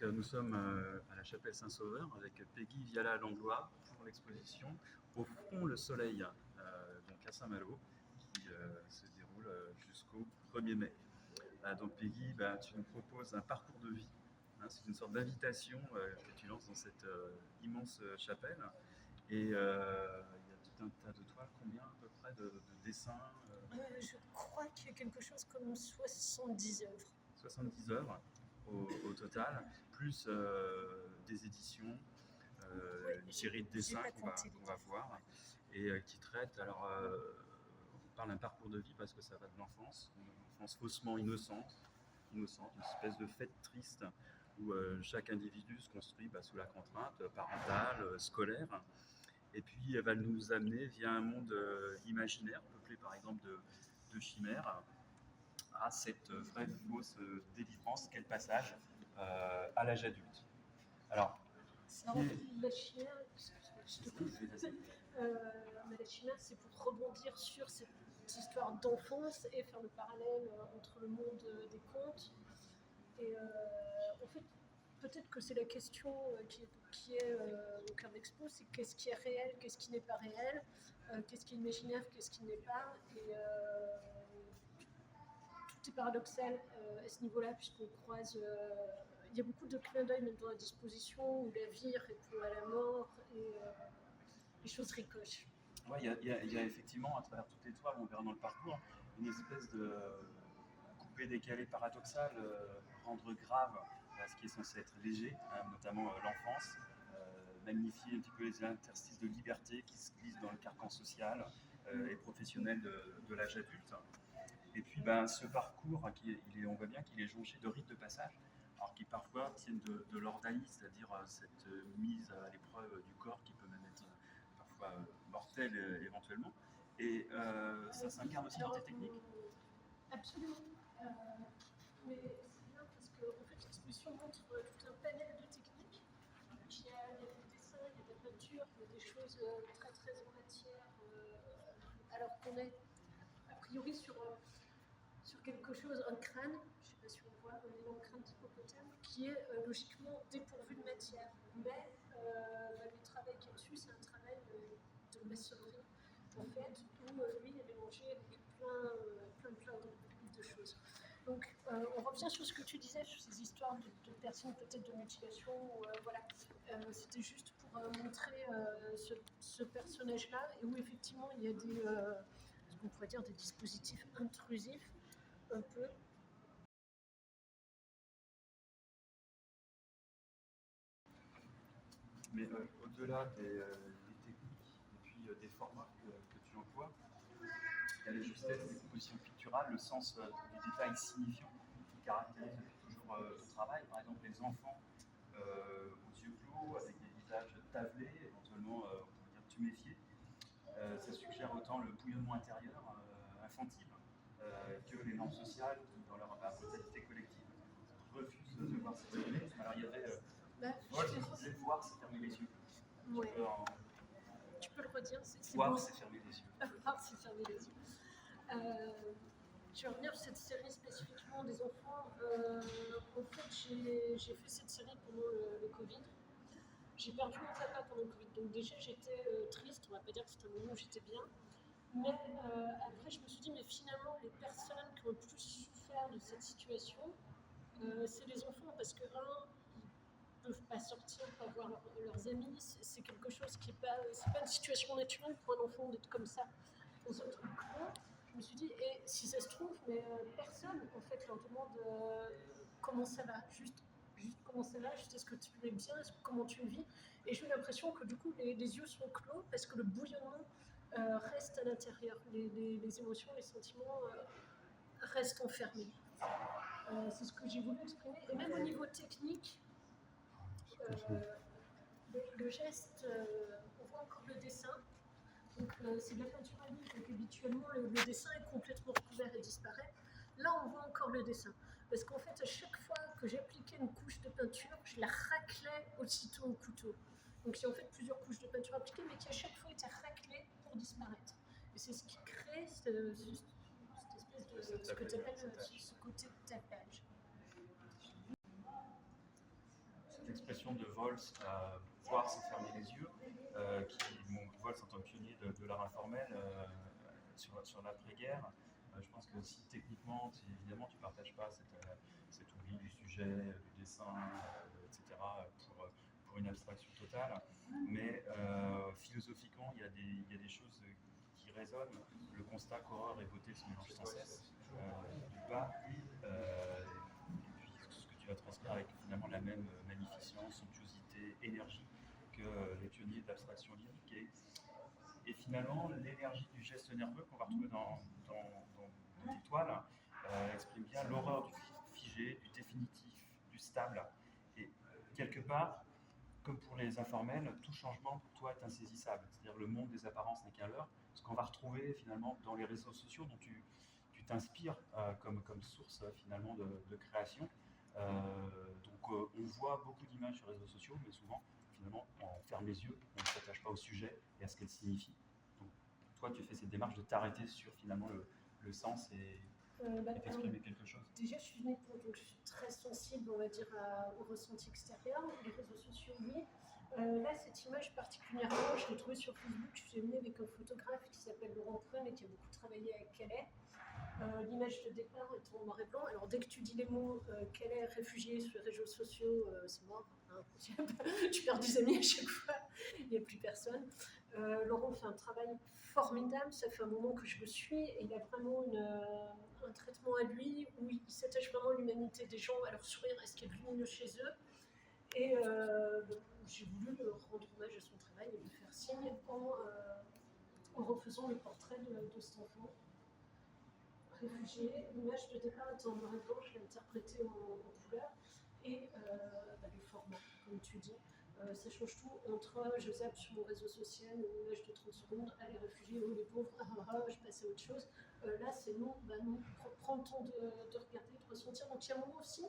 Nous sommes à la chapelle Saint-Sauveur avec Peggy Viala-Langlois pour l'exposition Au front le soleil, donc à Saint-Malo, qui se déroule jusqu'au 1er mai. Donc Peggy, tu nous proposes un parcours de vie. C'est une sorte d'invitation que tu lances dans cette immense chapelle. Et il y a tout un tas de toiles. Combien à peu près de dessins Je crois qu'il y a quelque chose comme 70 œuvres. 70 œuvres au total, plus des éditions, une série de dessins qu'on va voir, et qui traitent, on parle d'un parcours de vie parce que ça va de l'enfance, une enfance faussement innocente, une espèce de fête triste où chaque individu se construit sous la contrainte parentale, scolaire, et puis elle va nous amener via un monde imaginaire, peuplé par exemple de chimères, à cette vraie fausse délivrance qu'est le passage à l'âge adulte. Alors, la chimère, je te coupe, mais la chimère, c'est pour rebondir sur cette histoire d'enfance et faire le parallèle entre le monde des contes. Et en fait, peut-être que c'est la question qui est au cœur d'Expo, c'est qu'est-ce qui est réel, qu'est-ce qui n'est pas réel, qu'est-ce qui est imaginaire, qu'est-ce qui n'est pas. Et tout est paradoxal à ce niveau-là, puisqu'on croise. Il y a beaucoup de clins d'œil même dans la disposition où la vie répond à la mort et les choses ricochent. Ouais, il y a effectivement, à travers toutes les toiles, on verra dans le parcours, une espèce de coupé-décalé paradoxal, rendre grave ce qui est censé être léger, notamment l'enfance, magnifier un petit peu les interstices de liberté qui se glissent dans le carcan social et professionnel de l'âge adulte. Et puis ce parcours, on voit bien qu'il est jonché de rites de passage, alors qui parfois tiennent de l'ordalie, c'est-à-dire cette mise à l'épreuve du corps qui peut même être parfois mortelle éventuellement. Et ça s'incarne aussi dans tes techniques. Absolument. Mais c'est bien parce que en fait, l'exposition montre tout un panel de techniques. Il y a des dessins, il y a des peintures, il y a des choses très très en matière, alors qu'on est a priori sur quelque chose, un crâne, je ne sais pas si on voit, un énorme crâne d'hippopotame, qui est logiquement dépourvu de matière. Mais le travail qu'il y a dessus, c'est un travail de maçonnerie, en fait, où lui est mélangé avec plein de choses. Donc, on revient sur ce que tu disais, sur ces histoires de personnes peut-être de mutilation. Voilà. C'était juste pour montrer ce personnage-là, et où effectivement il y a ce qu'on pourrait dire des dispositifs intrusifs, un peu. Mais au-delà des techniques et puis des formats que tu emploies, il y a la justesse des compositions picturales, le sens du détail signifiant qui caractérise toujours le travail. Par exemple, les enfants aux yeux clos, avec des visages tablés, éventuellement on pourrait dire tuméfiés. Ça suggère autant le bouillonnement intérieur infantile que les normes sociales qui, dans leur brutalité collective, refusent de voir se terminer. Alors il y avait je disais voir se fermer les yeux. Ouais. Tu peux le redire, voir, c'est fermer les yeux. Voir, c'est fermer les yeux. Je vais revenir sur cette série spécifiquement des enfants. En fait, j'ai fait cette série pendant le Covid. J'ai perdu mon papa pendant le Covid, donc déjà j'étais triste, on va pas dire que c'était un moment où j'étais bien. Mais après, je me suis dit, mais finalement, les personnes qui ont le plus souffert de cette situation, c'est les enfants, parce que ils peuvent pas sortir, pas voir leurs amis. C'est quelque chose qui est pas une situation naturelle pour un enfant d'être comme ça dans un truc clos. Je me suis dit, et si ça se trouve, mais personne en fait leur demande comment ça va, juste comment ça va, juste est-ce que tu es bien, comment tu vis. Et j'ai eu l'impression que du coup les yeux sont clos parce que le bouillonnement reste à l'intérieur, les émotions, les sentiments restent enfermés. C'est ce que j'ai voulu exprimer. Et même au niveau technique, le geste, on voit encore le dessin. Donc c'est de la peinture à l'huile, donc habituellement le dessin est complètement recouvert et disparaît. Là on voit encore le dessin, parce qu'en fait à chaque fois que j'appliquais une couche de peinture, je la raclais aussitôt au couteau. Donc il y a en fait plusieurs couches de peinture appliquées, mais qui à chaque fois étaient raclées pour disparaître. Et c'est ce qui crée cette espèce de ce que tu appelles ce côté de tapage. l'expression de Vols, voir c'est fermer les yeux, Vols en tant que pionnier de l'art informel sur l'après-guerre. Je pense que si techniquement, évidemment, tu ne partages pas cet oubli du sujet, du dessin, etc., pour une abstraction totale, mais philosophiquement, il y a des choses qui résonnent. Le constat qu'horreur et beauté se mélangent sans cesse, du bas, et puis ce que tu vas transmettre avec finalement la même magnificence, somptuosité, énergie que les pionniers de l'abstraction lyrique. Et finalement, l'énergie du geste nerveux qu'on va retrouver dans tes toiles exprime bien l'horreur du figé, du définitif, du stable. Et quelque part, comme pour les informels, tout changement pour toi est insaisissable. C'est-à-dire le monde des apparences n'est qu'un leurre. Ce qu'on va retrouver finalement dans les réseaux sociaux dont tu t'inspires comme source finalement de création. On voit beaucoup d'images sur les réseaux sociaux, mais souvent, finalement, on ferme les yeux, on ne s'attache pas au sujet et à ce qu'elle signifie. Donc, toi, tu fais cette démarche de t'arrêter sur finalement le sens et t'exprimer quelque chose. Déjà, je suis donc je suis très sensible, on va dire, au ressenti extérieur. Les réseaux sociaux, oui. Là, cette image particulièrement, je l'ai trouvée sur Facebook. Je suis venue avec un photographe qui s'appelle Laurent Prun et qui a beaucoup travaillé avec Calais. L'image de départ est en noir et blanc. Alors, dès que tu dis les mots Calais réfugié sur les réseaux sociaux, c'est mort. Hein, tu perds des amis à chaque fois. Il n'y a plus personne. Laurent fait un travail formidable. Ça fait un moment que je le suis et il a vraiment un traitement à lui où il s'attache vraiment à l'humanité des gens, à leur sourire, à ce qu'il y a de lumineux chez eux. Et j'ai voulu rendre hommage à son travail et lui faire signe en refaisant le portrait de cet enfant réfugié. L'image de départ était en noir et blanc, je l'ai interprétée en couleur. Et le format, comme tu dis. Ça change tout entre je zappe sur mon réseau social une image de 30 secondes, les réfugiés, les pauvres, je passe à autre chose. Là, c'est non, prends le temps de regarder, de ressentir. Donc, il y a un moment aussi,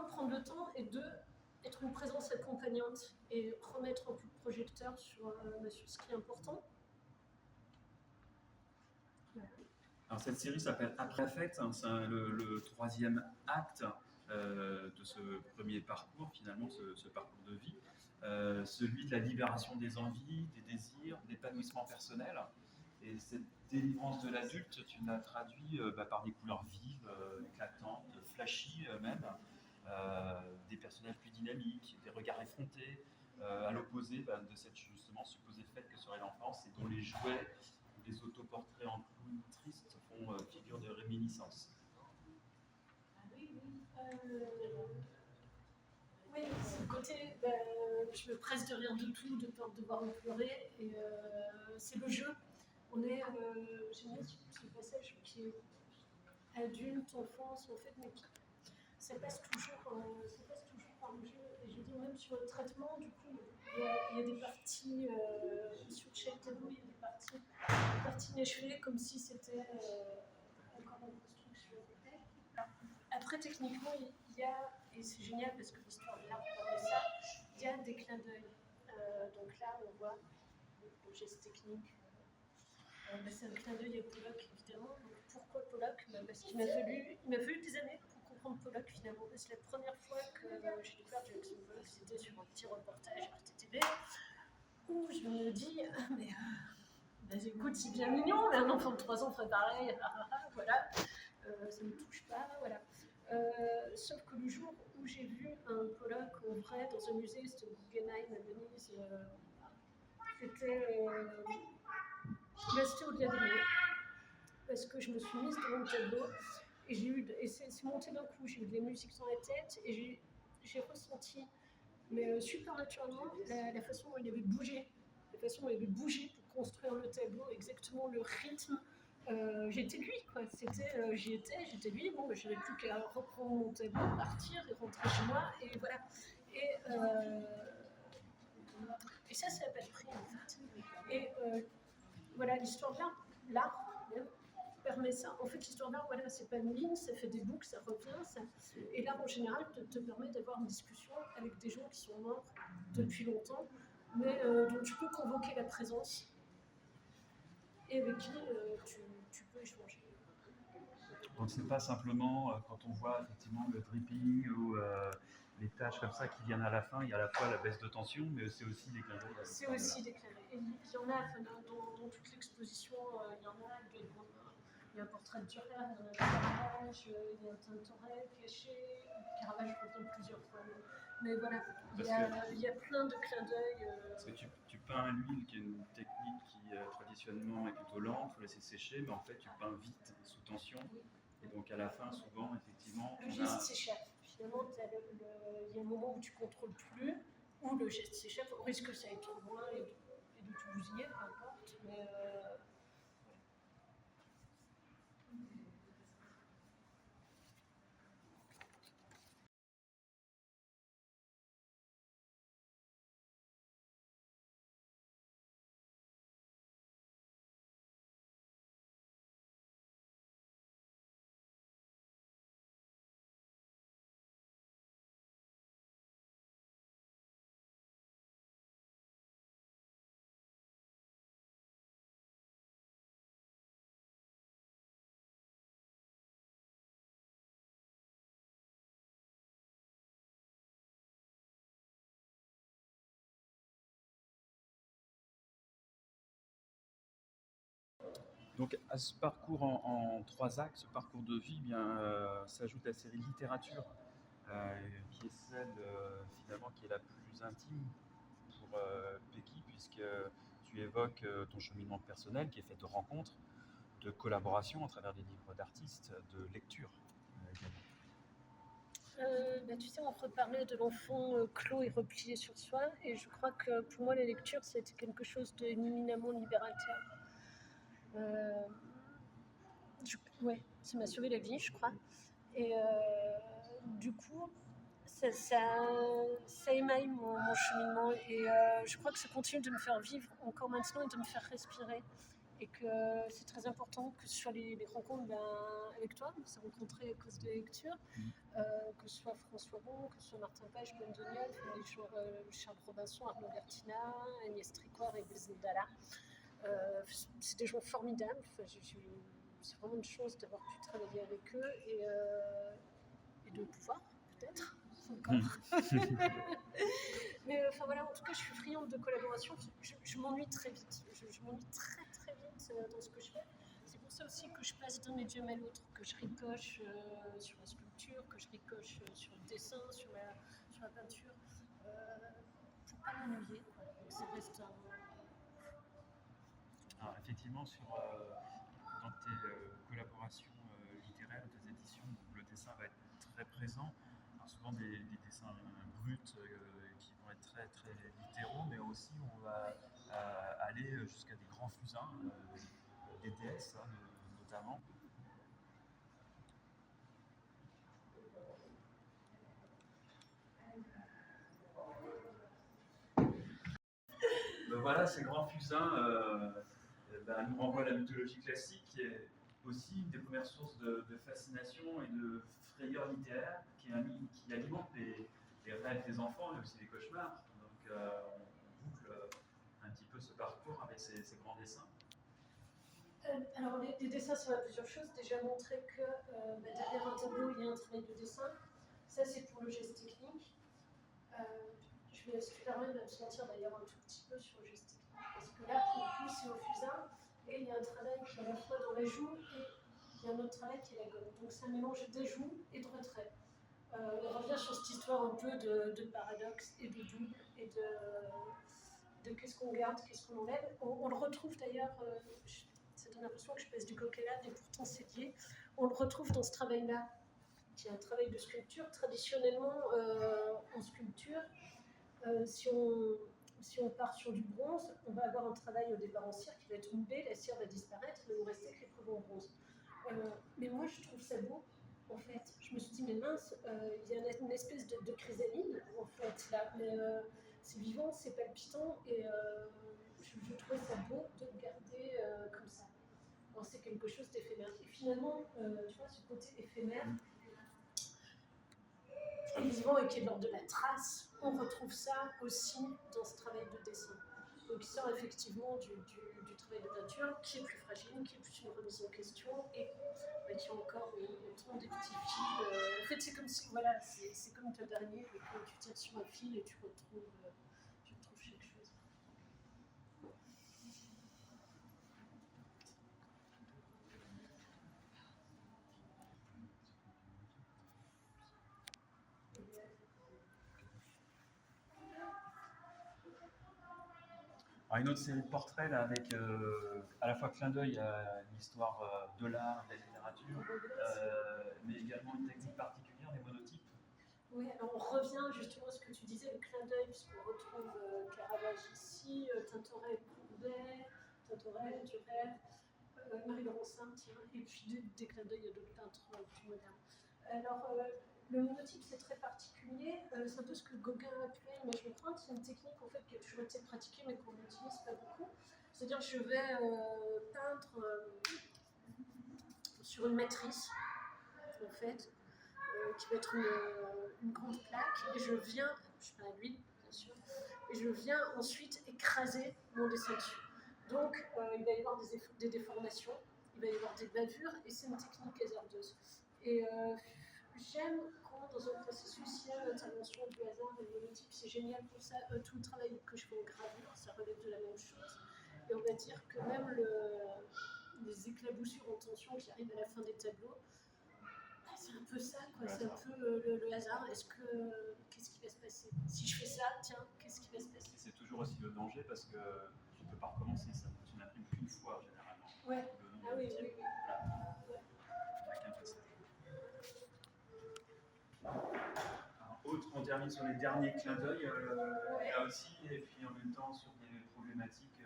prendre le temps, et deux, être une présence accompagnante et remettre un coup de projecteur sur ce qui est important. Voilà. Alors, cette série s'appelle Après Affect, hein, c'est le troisième acte de ce premier parcours, finalement, ce parcours de vie, celui de la libération des envies, des désirs, d'épanouissement personnel. Et cette délivrance de l'adulte, tu l'as traduit par des couleurs vives, éclatantes, flashy même, des personnages plus dynamiques, des regards effrontés, à l'opposé de cette justement supposée fête que serait l'enfance et dont les jouets, les autoportraits en clown tristes font figure de réminiscence. Oui, c'est le côté, je me presse de rire de tout, de peur de devoir me pleurer, et c'est le jeu. J'aime bien ce passage qui est adulte, enfance, en fait, mais ça passe toujours par le jeu. Et je veux dire, même sur le traitement, du coup, il y a des parties sur chaque tableau, il y a des parties inachevées, comme si c'était encore en construction. Après, techniquement, il y a, et c'est génial parce que l'histoire de l'art parle de ça, il y a des clins d'œil. Donc là, on voit le geste technique. C'est un clin d'œil à Pollock, évidemment. Donc, pourquoi Pollock? Parce qu'il m'a fallu des années pour comprendre Pollock, finalement. C'est la première fois que j'ai découvert Jackson Pollock, c'était sur un petit reportage RTTV, où je me dis, écoute, c'est bien mignon, mais un enfant de 3 ans ferait pareil, voilà, ça ne me touche pas, voilà. Sauf que le jour où j'ai vu un Pollock en vrai dans un musée, c'était au Guggenheim à Venise, c'était au-delà des mots, parce que je me suis mise devant le tableau et c'est monté d'un coup, j'ai eu de la musique dans la tête et j'ai ressenti, mais super naturellement, la façon dont il avait bougé, pour construire le tableau, exactement le rythme. J'étais lui, quoi. J'étais lui. Bon, je n'avais plus qu'à reprendre mon tableau, partir et rentrer chez moi, et voilà. Et ça n'a pas de prix, en fait. Et voilà, l'histoire de l'art même, permet ça. En fait, l'histoire de l'art, voilà, c'est pas une ligne, ça fait des boucles, ça revient. Et l'art, en général, te permet d'avoir une discussion avec des gens qui sont morts depuis longtemps, mais dont tu peux convoquer la présence et avec qui tu peux échanger. Donc c'est pas simplement quand on voit effectivement le dripping ou les tâches comme ça qui viennent à la fin, il y a à la fois la baisse de tension, mais c'est aussi des clins d'œil à C'est ce aussi moment-là. déclaré. Et il y en a, enfin, dans toute l'exposition, il y en a. Il y a un portrait de Dürer, il y en a un Caravage, il y a un Tintoret caché. Caravage revient plusieurs fois. Mais voilà, il y a plein de clins d'œil. Parce que tu peins à l'huile, qui est une technique qui traditionnellement est plutôt lente, il faut laisser sécher, mais en fait tu peins vite, sous tension. Oui. Et donc à la fin, souvent, effectivement, Le geste s'échappe. Finalement, il y a un moment où tu ne contrôles plus, où le geste s'échappe, au risque que ça aille trop loin et de tout bousiller, peu importe. Mais donc à ce parcours en trois actes, ce parcours de vie, bien, s'ajoute la série littérature, qui est celle finalement qui est la plus intime pour Pecky, puisque tu évoques ton cheminement personnel qui est fait de rencontres, de collaborations à travers des livres d'artistes, de lecture également. tu sais, on reparlait de l'enfant clos et replié sur soi, et je crois que pour moi, la lecture, c'était quelque chose d'éminemment libérateur. Ouais, ça m'a sauvé la vie, je crois. Et du coup, ça émaille mon cheminement, et je crois que ça continue de me faire vivre encore maintenant et de me faire respirer. Et que c'est très important que ce soit les rencontres avec toi, on s'est rencontrés à cause de la lecture, que ce soit François Bon, que ce soit Martin Page, Ben Doniel, les joueurs Charles Robinson, Arnaud Bertina, Agnès Tricot et Bézil Dalla. C'est des gens formidables. Enfin, c'est vraiment une chance d'avoir pu travailler avec eux et de pouvoir, peut-être, encore. Mais enfin voilà, en tout cas, je suis friande de collaboration. Je m'ennuie très vite. Je m'ennuie très très vite dans ce que je fais. C'est pour ça aussi que je passe d'un médium à l'autre, que je ricoche sur la sculpture, que je ricoche sur le dessin, sur la peinture, pour pas m'ennuyer. Donc ça reste Alors, effectivement, dans tes collaborations littéraires, tes éditions, donc, le dessin va être très présent. Alors, souvent des dessins bruts qui vont être très, très littéraux, mais aussi on va aller jusqu'à des grands fusains, des déesses notamment. Voilà, ces grands fusains nous renvoient à la mythologie classique, qui est aussi une des premières sources de fascination et de frayeur littéraire, qui alimente les rêves des enfants et aussi les cauchemars. Donc on boucle un petit peu ce parcours avec ces grands dessins. Alors, les dessins, ça va plusieurs choses. Déjà montrer que derrière un tableau, il y a un travail de dessin. Ça, c'est pour le geste technique. Je vais super bien me sentir d'ailleurs un tout petit peu sur le geste technique. Parce que là, pour le coup, c'est au fusain. Et il y a un travail qui est à la fois dans la joue et il y a un autre travail qui est la gomme. Donc, c'est un mélange des joues et de retrait. On revient sur cette histoire un peu de paradoxe et de double et de qu'est-ce qu'on garde, qu'est-ce qu'on enlève. On le retrouve d'ailleurs. Ça donne l'impression que je pèse du coq et l'âne, et pourtant c'est lié. On le retrouve dans ce travail-là, qui est un travail de sculpture. Traditionnellement, en sculpture, si on part sur du bronze, on va avoir un travail au départ en cire qui va être moulé, la cire va disparaître, il va nous rester que les preuves en bronze. Mais moi, je trouve ça beau, en fait. Je me suis dit, mais mince, il y a une espèce de chrysalide, en fait, là. Mais c'est vivant, c'est palpitant, et je trouvais ça beau de le garder comme ça. Alors, c'est quelque chose d'éphémère. Et finalement, tu vois, ce côté éphémère, et vivant et qui est de l'ordre de la trace, on retrouve ça aussi dans ce travail de dessin. Donc il sort effectivement du travail de peinture, qui est plus fragile, qui est plus une remise en question, et qui a encore autant des petits fils En fait, c'est comme si, voilà, c'est comme le dernier, et que tu tires sur un fil et tu retrouves quelque chose. Alors, une autre série de portraits là, avec à la fois clin d'œil à l'histoire de l'art, de la littérature, mais également une technique particulière, les monotypes. Oui, alors on revient justement à ce que tu disais, le clin d'œil, puisqu'on retrouve Caravage ici, Tintoret, Courbet, Tintoret, Durer, Marie Laurencin, tiens, et puis des clins d'œil à d'autres peintres plus modernes. Alors, le monotype, c'est très particulier. C'est un peu ce que Gauguin appelait l'image empreinte. C'est une technique en fait, qui a toujours été pratiquée, mais qu'on n'utilise pas beaucoup. C'est-à-dire que je vais peindre sur une matrice, en fait, qui va être une grande plaque, et je viens, je peins à l'huile, bien sûr, et je viens ensuite écraser mon dessin dessus. Donc, il va y avoir des déformations, il va y avoir des bavures, et c'est une technique hasardeuse. Et j'aime quand, dans un processus, il y a l'intervention du hasard et le monotype, c'est génial pour ça. Tout le travail que je fais en gravure, ça relève de la même chose. Et on va dire que même les éclaboussures en tension qui arrivent à la fin des tableaux, c'est un peu ça, quoi. C'est un peu le hasard. Qu'est-ce qui va se passer? Si je fais ça, tiens, qu'est-ce qui va se passer? C'est toujours aussi le danger parce que tu ne peux pas recommencer ça. Tu n'imprimes qu'une fois généralement. Ouais. Ah oui, oui, oui. Ouais. Avec un peu de ça. Autre, on termine sur les derniers clins d'œil là aussi, et puis en même temps sur des problématiques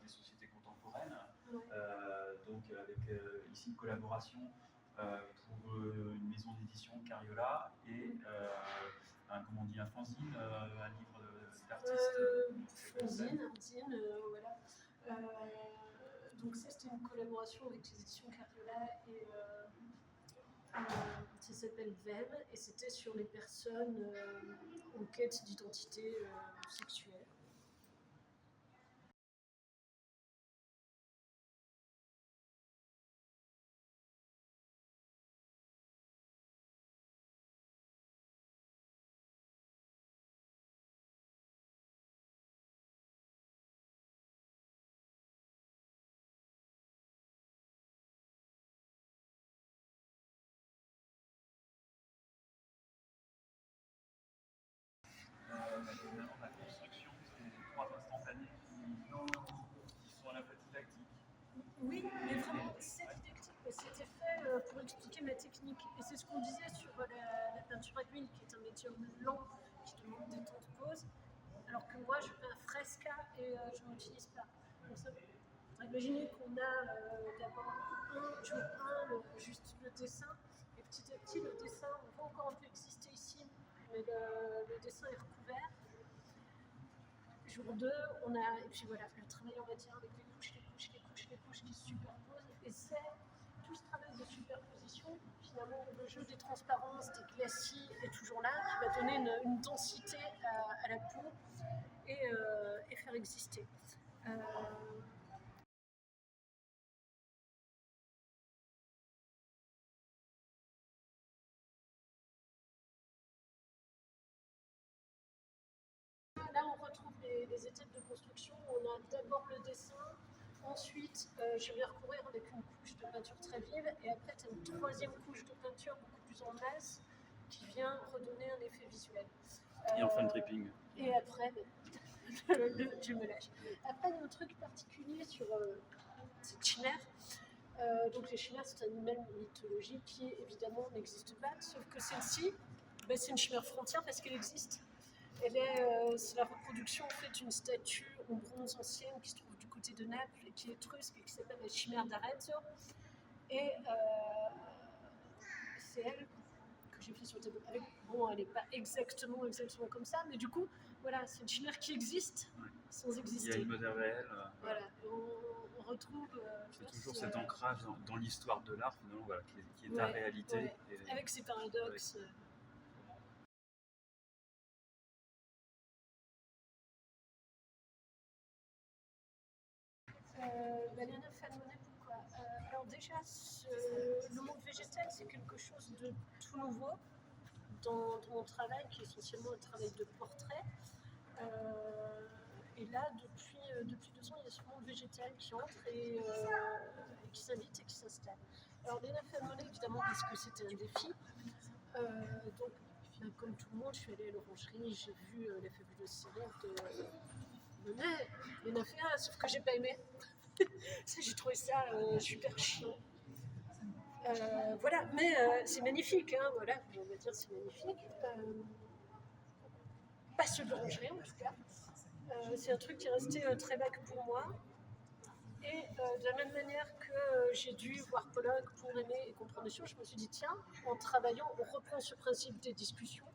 des sociétés contemporaines. Donc avec ici une collaboration pour une maison d'édition Cariola et comment on dit, un fanzine, un livre d'artiste. Fanzine, voilà. Donc ça, c'était une collaboration avec les éditions Cariola et ça s'appelle VEM, et c'était sur les personnes en quête d'identité sexuelle. Évidemment, la construction, c'est trois instantanés qui sont à la fois didactiques. Oui, mais vraiment, c'est didactique. C'était fait pour expliquer ma technique. Et c'est ce qu'on disait sur la peinture à l'huile, qui est un médium lent, qui demande des temps de pause. Alors que moi, je fais un fresca et je n'utilise pas. Donc ça, imaginez qu'on a d'abord jour 1, juste le dessin, et petit à petit, le dessin, on voit encore un peu exister ici, mais le dessin est recouvert. Jour 2, on a, et puis voilà, le travail, on va dire, avec les couches qui se superposent, et c'est tout ce travail de superposition, finalement, le jeu des transparences, des glacis est toujours là, qui va donner une densité à la peau et faire exister. Là, on retrouve les étapes de construction. On a d'abord le dessin, ensuite, je vais recourir avec une couche de peinture très vive, et après, tu as une troisième couche de peinture beaucoup plus en masse qui vient redonner un effet visuel. Et enfin le dripping. Et après, je me lâche. Après, il y a un truc particulier sur cette chimère. Donc les chimères, c'est un animal mythologique qui évidemment n'existe pas, sauf que celle-ci, c'est une chimère frontière parce qu'elle existe. C'est la reproduction en fait d'une statue en bronze ancienne qui se trouve du côté de Naples et qui est étrusque et qui s'appelle la chimère d'Arezzo. Et c'est elle que j'ai fait sur le tableau. Bon, elle n'est pas exactement comme ça, mais du coup, voilà, c'est une chimère qui existe sans exister. Il y a une modèle réelle. Voilà, on retrouve. C'est toujours cet ancrage dans l'histoire de l'art, finalement, voilà, qui est ta réalité. Ouais. Et avec ses paradoxes. Banana Fan Monet, pourquoi alors déjà, le monde végétal, c'est quelque chose de tout nouveau dans mon travail, qui est essentiellement un travail de portrait. Et là, depuis 2 ans, il y a souvent le végétal qui entre et qui s'invite et qui s'installe. Alors, Léna fait Monet, évidemment, parce que c'était un défi. Donc, comme tout le monde, je suis allée à l'orangerie, j'ai vu la fabuleuse série de Monet. Léna fait un, sauf que j'ai pas aimé. J'ai trouvé ça super chiant. Voilà, mais c'est magnifique, hein, voilà, on va dire c'est magnifique. Pas ceux de l'orangerie en tout cas. C'est un truc qui est resté très vague pour moi. Et de la même manière que j'ai dû voir Pollock pour aimer et comprendre les choses, je me suis dit, tiens, en travaillant, on reprend ce principe des discussions.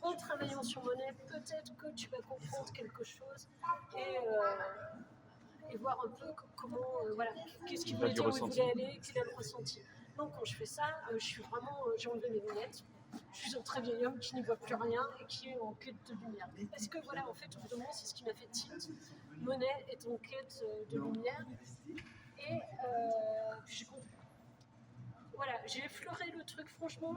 En travaillant sur Monet, peut-être que tu vas comprendre quelque chose et voir un peu comment, voilà, qu'est-ce qu'il voulait dire, où il voulait aller, quel est le ressenti. Donc quand je fais ça, je suis vraiment, j'ai enlevé mes lunettes. Je suis un très vieil homme qui n'y voit plus rien et qui est en quête de lumière. Parce que voilà, en fait, au bout d'un moment, c'est ce qui m'a fait tilt. Monet est en quête de lumière et j'ai compris. Voilà, j'ai effleuré le truc, franchement,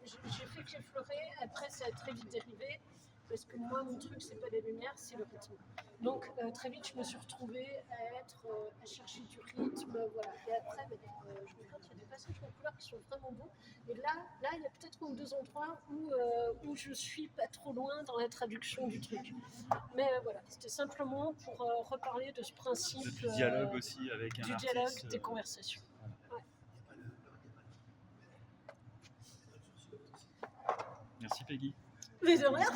j'ai fait que j'effleurais, après ça a très vite dérivé, parce que moi, mon truc, c'est pas la lumière, c'est le rythme. Donc, très vite, je me suis retrouvée à chercher du rythme, voilà. Et après, je me rends compte qu'il y a des passages en couleur qui sont vraiment beaux. Et là, il y a peut-être 1 ou 2 endroits où je suis pas trop loin dans la traduction du truc. Mais voilà, c'était simplement pour reparler de ce principe Du dialogue aussi avec un du artiste. dialogue, des conversations. Ouais. Merci Peggy. Mais de rien.